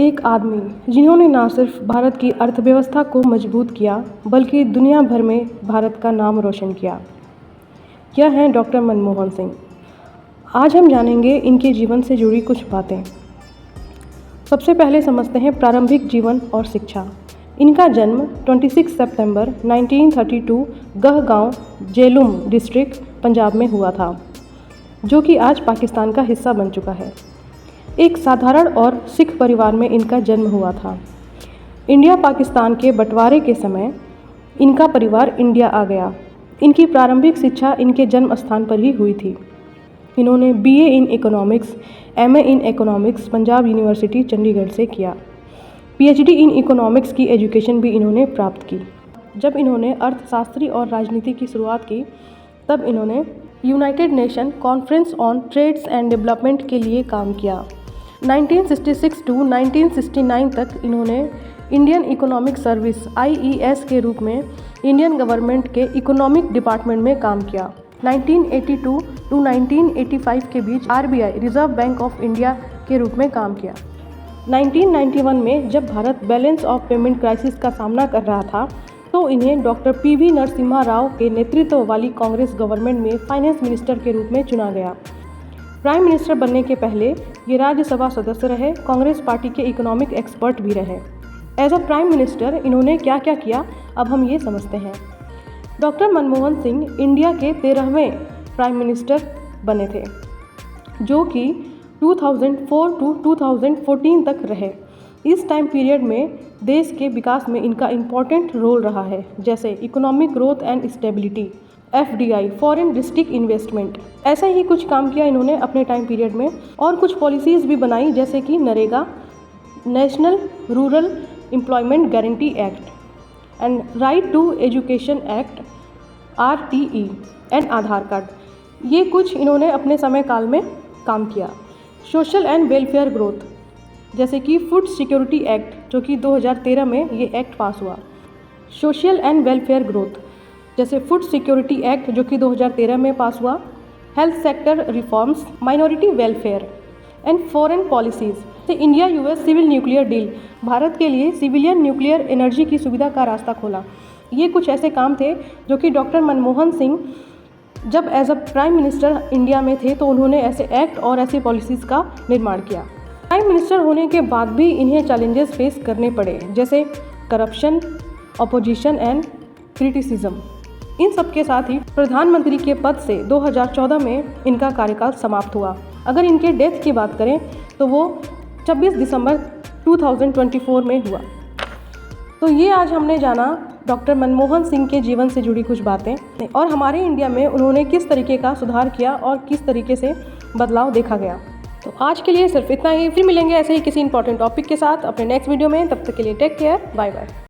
एक आदमी जिन्होंने न सिर्फ भारत की अर्थव्यवस्था को मजबूत किया बल्कि दुनिया भर में भारत का नाम रोशन किया। यह हैं डॉक्टर मनमोहन सिंह। आज हम जानेंगे इनके जीवन से जुड़ी कुछ बातें। सबसे पहले समझते हैं प्रारंभिक जीवन और शिक्षा। इनका जन्म 26 सितंबर 1932 गह गांव जेलुम डिस्ट्रिक्ट पंजाब में हुआ था, जो कि आज पाकिस्तान का हिस्सा बन चुका है। एक साधारण और सिख परिवार में इनका जन्म हुआ था। इंडिया पाकिस्तान के बंटवारे के समय इनका परिवार इंडिया आ गया। इनकी प्रारंभिक शिक्षा इनके जन्म स्थान पर ही हुई थी। इन्होंने BA in economics, MA in economics Punjab university Chandigarh से किया। PhD इन इकोनॉमिक्स की एजुकेशन भी इन्होंने प्राप्त की। जब इन्होंने अर्थशास्त्री और राजनीति की शुरुआत की, तब इन्होंने United Nation Conference on Trades and Development के लिए काम किया। 1966 टू 1969 तक इन्होंने इंडियन इकोनॉमिक सर्विस IES के रूप में इंडियन गवर्नमेंट के इकोनॉमिक डिपार्टमेंट में काम किया। 1982 टू 1985 के बीच RBI reserve bank of India के रूप में काम किया। 1991 में जब Bharat balance of payment crisis का सामना कर रहा था, तो इन्हें डॉक्टर PV नरसिम्हा राव के नेतृत्व वाली कांग्रेस गवर्नमेंट में फाइनेंस मिनिस्टर के रूप में चुना गया। प्राइम मिनिस्टर बनने के पहले ये राज्यसभा सदस्य रहे, कांग्रेस पार्टी के इकोनॉमिक एक्सपर्ट भी रहे। एज अ प्राइम मिनिस्टर इन्होंने क्या क्या किया, अब हम ये समझते हैं। डॉक्टर मनमोहन सिंह इंडिया के 13वें प्राइम मिनिस्टर बने थे, जो कि 2004 टू 2014 तक रहे। इस टाइम पीरियड में देश के विकास में इनका इम्पोर्टेंट रोल रहा है, जैसे economic growth and stability, FDI foreign district investment, ऐसा ही कुछ काम किया इन्होंने अपने टाइम पीरियड में। और कुछ पॉलिसीज़ भी बनाई, जैसे कि NREGA, National Rural Employment Guarantee Act and Right to Education Act RTE and Aadhaar card. ये कुछ इन्होंने अपने समय काल में काम किया। सोशल एंड वेलफेयर ग्रोथ, जैसे कि फूड सिक्योरिटी एक्ट, जो कि 2013 में ये एक्ट पास हुआ। सोशल एंड वेलफेयर ग्रोथ जैसे फूड सिक्योरिटी एक्ट, जो कि 2013 में पास हुआ। Health sector reforms, minority welfare and foreign policies, से India US civil nuclear deal, Bharat के लिए सिविलियन न्यूक्लियर एनर्जी की सुविधा का रास्ता खोला। ये कुछ ऐसे काम थे जो कि डॉक्टर मनमोहन सिंह जब as a prime minister India में थे, तो उन्होंने ऐसे एक्ट और ऐसी पॉलिसीज़ का निर्माण किया। प्राइम मिनिस्टर होने के बाद भी इन्हें चैलेंजेस फेस करने पड़े, जैसे करप्शन, अपोजिशन एंड क्रिटिसिज्म। इन सब के साथ ही प्रधानमंत्री के पद से 2014 में इनका कार्यकाल समाप्त हुआ। अगर इनके डेथ की बात करें तो वो 26 दिसंबर 2024 में हुआ। तो ये आज हमने जाना डॉक्टर मनमोहन सिंह के जीवन से जुड़ी कुछ बातें, और हमारे इंडिया में उन्होंने किस तरीके का सुधार किया और किस तरीके से बदलाव देखा गया। तो आज के लिए सिर्फ इतना ही। फिर मिलेंगे ऐसे ही किसी इंपॉर्टेंट टॉपिक के साथ अपने नेक्स्ट वीडियो में। तब तक के लिए टेक केयर, बाय बाय।